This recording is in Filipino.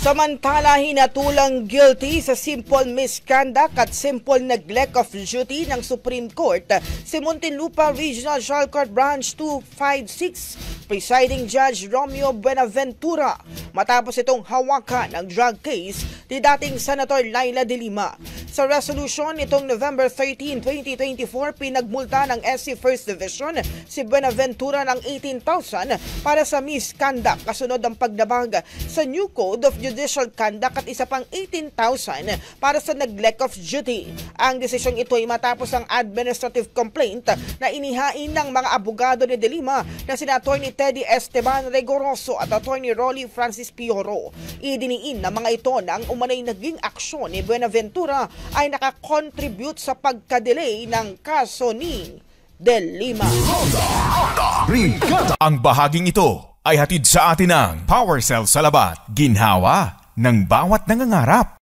Samantala, hinatulang guilty sa simple misconduct at simple neglect of duty ng Supreme Court si Muntinlupa Regional Trial Court Branch 256 Presiding Judge Romeo Buenaventura matapos itong hawakan ng drug case ni dating Senator Laila de Lima. Sa resolution nitong November 13, 2024, pinagmulta ng SC First Division si Buenaventura ng 18,000 para sa misconduct kasunod ang paglabag sa New Code of Judicial Conduct at isa pang 18,000 para sa neglect of duty. Ang desisyong ito ay matapos ang administrative complaint na inihain ng mga abogado ni de Lima na sina Atty. Teddy Esteban Rigoroso at Atty. Rolly Francis Pioro. Idiniin ng mga ito na ang umanay naging aksyon ni Buenaventura ay nakakontribute sa pagkadelay ng kaso ni de Lima. Ang bahaging ito ay hatid sa atin ng Power Cell Salabat, ginhawa ng bawat nangangarap.